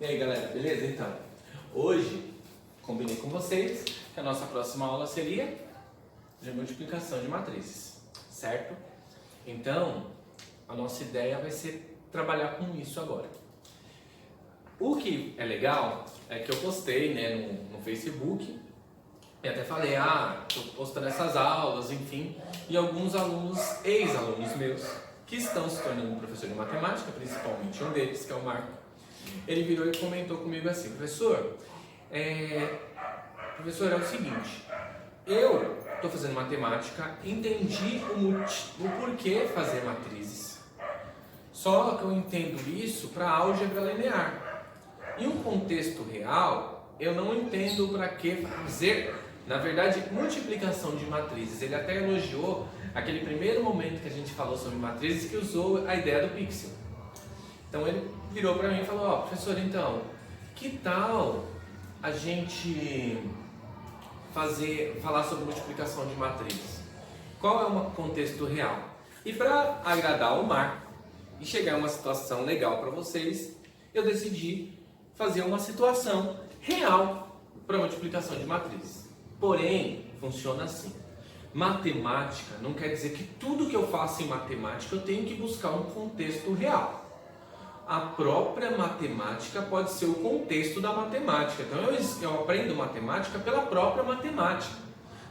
E aí galera, beleza? Então, hoje combinei com vocês que a nossa próxima aula seria de multiplicação de matrizes, certo? Então, a nossa ideia vai ser trabalhar com isso agora. O que é legal é que eu postei, né, no Facebook e até falei, tô postando essas aulas, enfim, e alguns alunos, ex-alunos meus, que estão se tornando professor de matemática, principalmente um deles, que é o Marco, ele virou e comentou comigo assim, professor, é o seguinte, eu estou fazendo matemática, entendi o porquê fazer matrizes, só que eu entendo isso para álgebra linear. Em um contexto real, eu não entendo para que fazer, na verdade, multiplicação de matrizes. Ele até elogiou aquele primeiro momento que a gente falou sobre matrizes, que usou a ideia do pixel. Então ele virou para mim e falou, professor, então, que tal a gente falar sobre multiplicação de matrizes? Qual é o contexto real? E para agradar o Marco e chegar a uma situação legal para vocês, eu decidi fazer uma situação real para multiplicação de matrizes. Porém, funciona assim. Matemática não quer dizer que tudo que eu faço em matemática eu tenho que buscar um contexto real. A própria matemática pode ser o contexto da matemática. Então eu aprendo matemática pela própria matemática.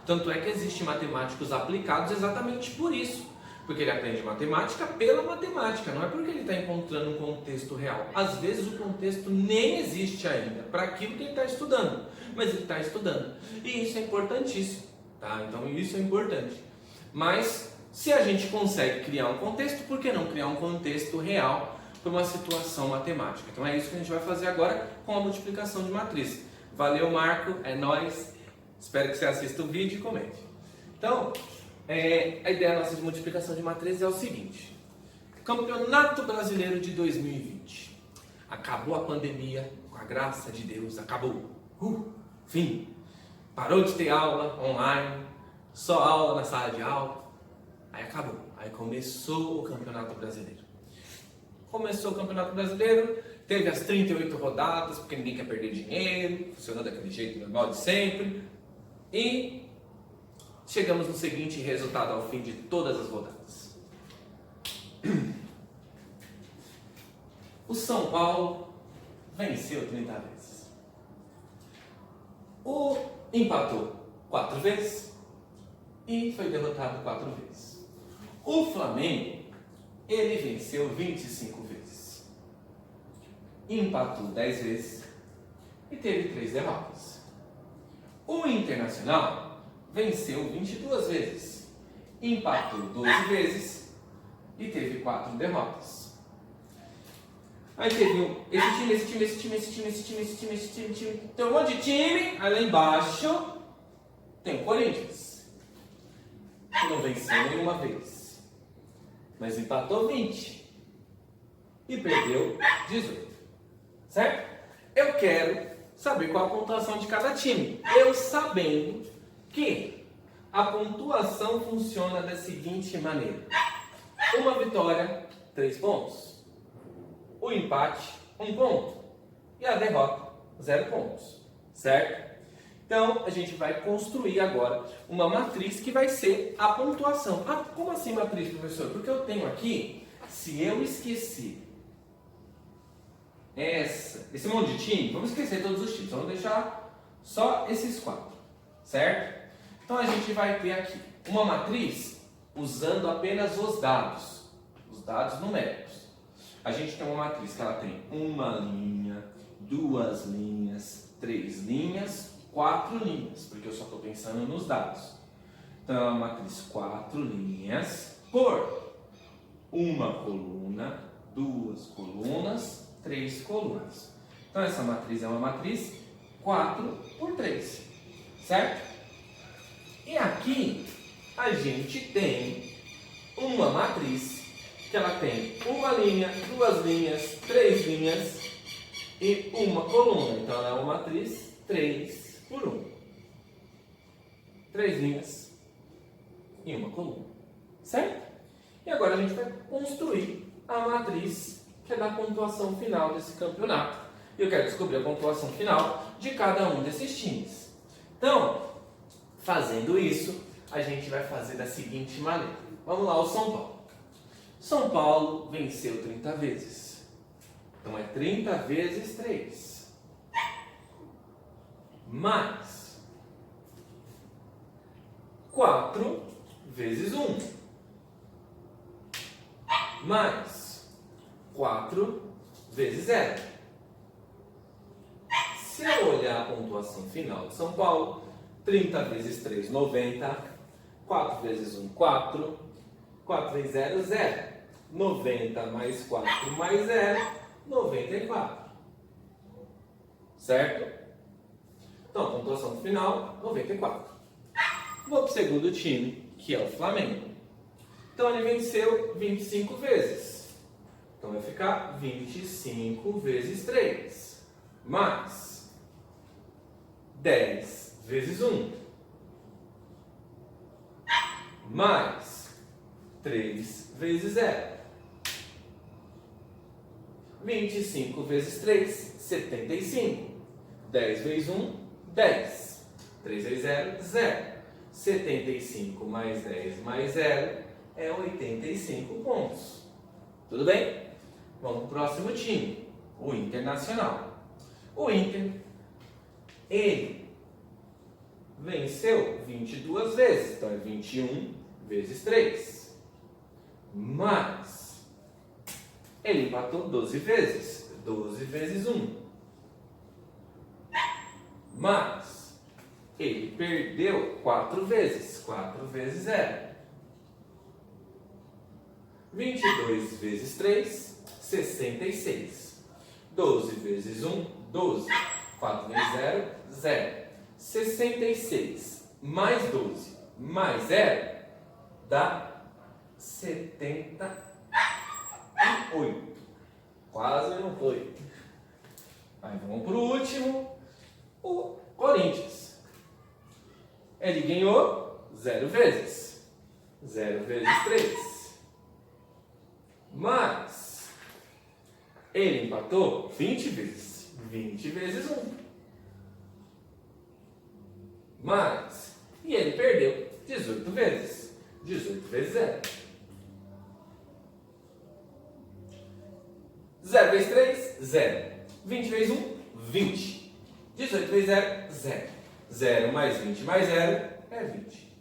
Tanto é que existem matemáticos aplicados exatamente por isso. Porque ele aprende matemática pela matemática, não é porque ele está encontrando um contexto real. Às vezes o contexto nem existe ainda para aquilo que ele está estudando, mas ele está estudando. E isso é importantíssimo, tá? Então isso é importante. Mas se a gente consegue criar um contexto, por que não criar um contexto real para uma situação matemática? Então é isso que a gente vai fazer agora com a multiplicação de matriz. Valeu, Marco, é nóis. Espero que você assista o vídeo e comente. Então, a ideia nossa de multiplicação de matrizes é o seguinte: Campeonato Brasileiro de 2020. Acabou a pandemia, com a graça de Deus, acabou. Fim. Parou de ter aula online, só aula na sala de aula. Aí acabou. Aí começou o Campeonato Brasileiro. Começou o Campeonato Brasileiro, teve as 38 rodadas, porque ninguém quer perder dinheiro, funcionou daquele jeito normal de sempre. E chegamos no seguinte resultado ao fim de todas as rodadas. O São Paulo venceu 30 vezes. O empatou 4 vezes e foi derrotado 4 vezes. O Flamengo, ele venceu 25 vezes. Empatou 10 vezes e teve 3 derrotas. O Internacional venceu 22 vezes, empatou 12 vezes e teve 4 derrotas. Aí teve esse time, tem um monte de time, aí lá embaixo tem o Corinthians, que não venceu nenhuma vez, mas empatou 20 e perdeu 18, certo? Eu quero saber qual a pontuação de cada time, eu sabendo que a pontuação funciona da seguinte maneira: uma vitória, 3 pontos, o empate, 1 ponto, e a derrota, 0 pontos, certo? Então, a gente vai construir agora uma matriz que vai ser a pontuação. Como assim matriz, professor? Porque eu tenho aqui, se eu esquecer esse monte de time, vamos esquecer todos os times, vamos deixar só esses 4, certo? Então a gente vai ter aqui uma matriz usando apenas os dados numéricos. A gente tem uma matriz que ela tem uma linha, 2 linhas, 3 linhas, 4 linhas, porque eu só estou pensando nos dados. Então é uma matriz 4 linhas por uma coluna, 2 colunas, 3 colunas. Então essa matriz é uma matriz 4 por 3, certo? E aqui a gente tem uma matriz que ela tem uma linha, 2 linhas, 3 linhas e uma coluna. Então ela é uma matriz 3 por 1. 3 linhas e uma coluna, certo? E agora a gente vai construir a matriz que é da pontuação final desse campeonato. e eu quero descobrir a pontuação final de cada um desses times. Então, fazendo isso, a gente vai fazer da seguinte maneira. Vamos lá, o São Paulo. São Paulo venceu 30 vezes. Então é 30 vezes 3. Mais 4 vezes 1. Mais 4 vezes 0. Se eu olhar a pontuação final de São Paulo, 30 vezes 3, 90. 4 vezes 1, 4. 4 vezes 0, 0. 90 mais 4 mais 0, 94. Certo? Então, a pontuação final, 94. Vou para o segundo time, que é o Flamengo. Então, ele venceu 25 vezes. Então, vai ficar 25 vezes 3. Mais 10 vezes 1. Mais 3 vezes 0. 25 vezes 3, 75. 10 vezes 1, 10. 3 vezes 0, 0. 75 mais 10 mais 0 é 85 pontos. Tudo bem? Vamos para o próximo time, o Internacional. O Inter, ele venceu 22 vezes, então é 21 vezes 3. Mas ele empatou 12 vezes, 12 vezes 1. Mas ele perdeu 4 vezes, 4 vezes 0. 22 vezes 3, 66. 12 vezes 1, 12. 4 vezes 0, 0. 66 mais 12 mais 0 dá 78. Quase não foi. Aí vamos para o último, o Corinthians. Ele ganhou 0 vezes. 0 vezes 3. Mas ele empatou 20 vezes. 20 vezes 1. Mas, e ele perdeu 18 vezes. 18 vezes 0. 0 vezes 3, 0. 20 vezes 1, 20. 18 vezes 0, 0. 0 mais 20 mais 0 é 20.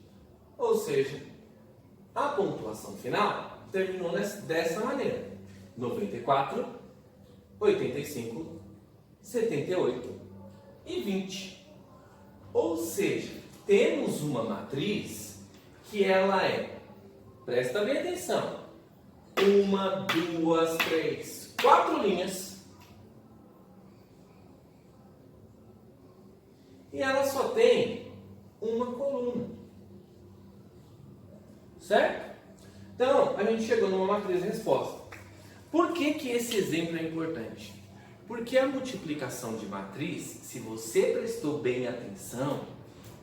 Ou seja, a pontuação final terminou dessa maneira. 94, 85, 78 e 20. Ou seja, temos uma matriz que ela é, presta bem atenção, 1, 2, 3, 4 linhas. E ela só tem uma coluna. Certo? Então, a gente chegou numa matriz de resposta. Por que esse exemplo é importante? Porque a multiplicação de matriz, se você prestou bem atenção,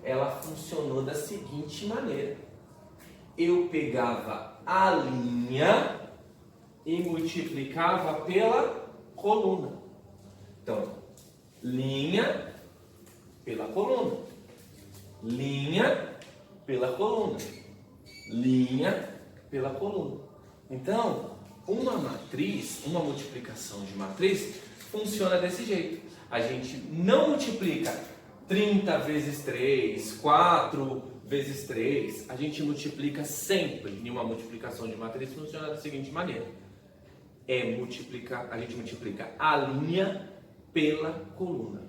ela funcionou da seguinte maneira. Eu pegava a linha e multiplicava pela coluna. Então, linha pela coluna. Linha pela coluna. Linha pela coluna. Então, uma matriz, uma multiplicação de matriz, funciona desse jeito. A gente não multiplica 30 vezes 3, 4 vezes 3. A gente multiplica sempre. Em uma multiplicação de matriz funciona da seguinte maneira. A gente multiplica a linha pela coluna.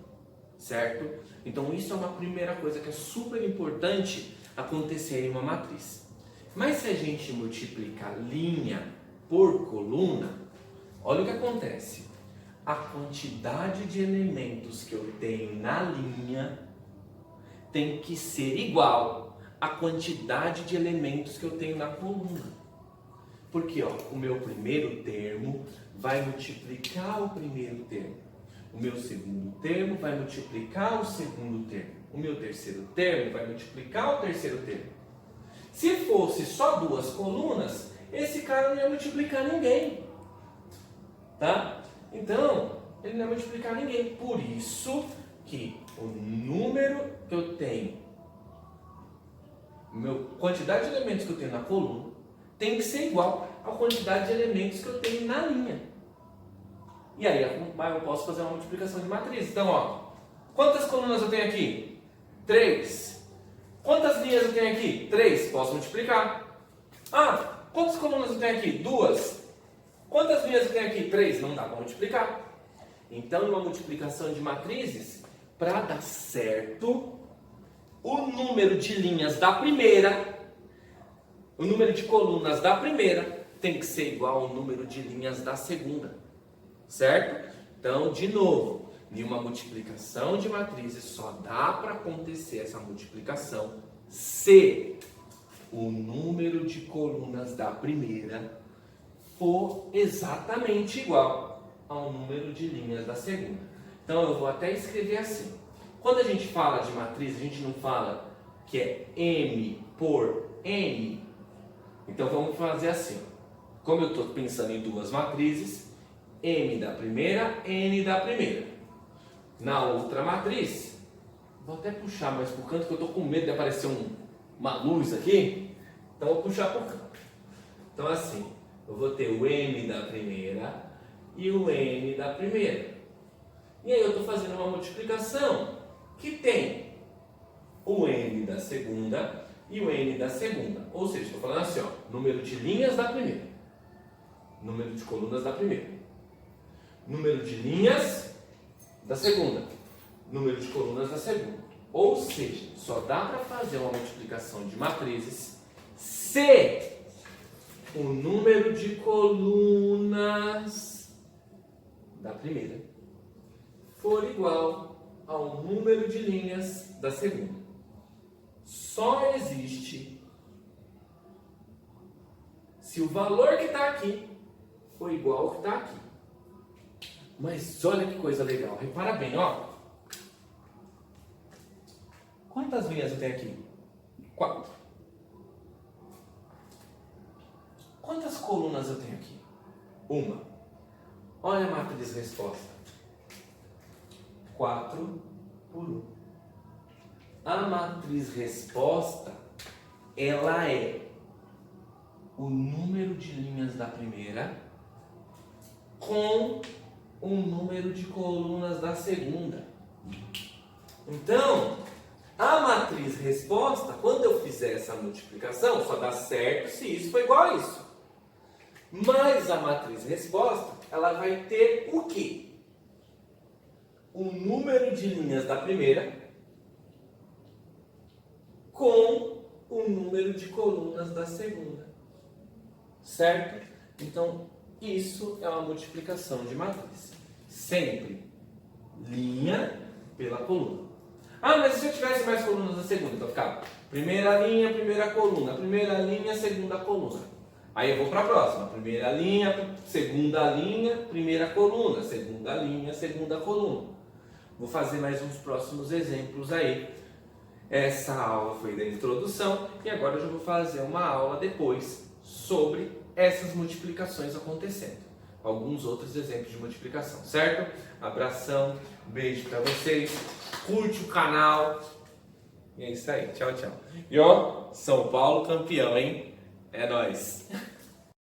Certo? Então isso é uma primeira coisa que é super importante acontecer em uma matriz. Mas se a gente multiplica linha por coluna, olha o que acontece. A quantidade de elementos que eu tenho na linha tem que ser igual à quantidade de elementos que eu tenho na coluna. Porque o meu primeiro termo vai multiplicar o primeiro termo. O meu segundo termo vai multiplicar o segundo termo. O meu terceiro termo vai multiplicar o terceiro termo. Se fosse só 2 colunas, esse cara não ia multiplicar ninguém. Tá? Então, ele não é multiplicar ninguém. Por isso que o número que eu tenho, quantidade de elementos que eu tenho na coluna, tem que ser igual à quantidade de elementos que eu tenho na linha. E aí eu posso fazer uma multiplicação de matriz. Então, ó, quantas colunas eu tenho aqui? 3. Quantas linhas eu tenho aqui? 3. Posso multiplicar. Ah, quantas colunas eu tenho aqui? 2. Quantas linhas eu tenho aqui? 3. Não dá para multiplicar. Então, uma multiplicação de matrizes, para dar certo, o número de linhas da primeira, o número de colunas da primeira, tem que ser igual ao número de linhas da segunda. Certo? Então, de novo, em uma multiplicação de matrizes só dá para acontecer essa multiplicação se o número de colunas da primeira for exatamente igual ao número de linhas da segunda. Então, eu vou até escrever assim. Quando a gente fala de matriz, a gente não fala que é M por N. Então, vamos fazer assim. Como eu estou pensando em duas matrizes, M da primeira, N da primeira. Na outra matriz, vou até puxar mais para o canto, que eu estou com medo de aparecer uma luz aqui. Então, vou puxar para o canto. Então, assim, eu vou ter o M da primeira e o N da primeira. E aí eu estou fazendo uma multiplicação que tem o N da segunda e o N da segunda. Ou seja, estou falando assim, ó, número de linhas da primeira, número de colunas da primeira, número de linhas da segunda, número de colunas da segunda. Ou seja, só dá para fazer uma multiplicação de matrizes se o número de colunas da primeira for igual ao número de linhas da segunda. Só existe se o valor que está aqui for igual ao que está aqui. Mas olha que coisa legal, repara bem, ó. Quantas linhas eu tenho aqui? 4. Quantas colunas eu tenho aqui? 1. Olha a matriz resposta. 4 por 1. A matriz resposta, ela é o número de linhas da primeira com o número de colunas da segunda. Então, a matriz resposta, quando eu fizer essa multiplicação, só dá certo se isso for igual a isso. Mas a matriz resposta, ela vai ter o quê? O número de linhas da primeira com o número de colunas da segunda. Certo? Então, isso é uma multiplicação de matriz. Sempre linha pela coluna. Ah, mas e se eu tivesse mais colunas na segunda? Então ficava primeira linha, primeira coluna, primeira linha, segunda coluna. Aí eu vou para a próxima. Primeira linha, segunda linha, primeira coluna, segunda linha, segunda coluna. Vou fazer mais uns próximos exemplos aí. Essa aula foi da introdução e agora eu já vou fazer uma aula depois sobre essas multiplicações acontecendo. Alguns outros exemplos de multiplicação, certo? Abração, beijo pra vocês, curte o canal e é isso aí, tchau, tchau. E ó, São Paulo campeão, hein? É nóis!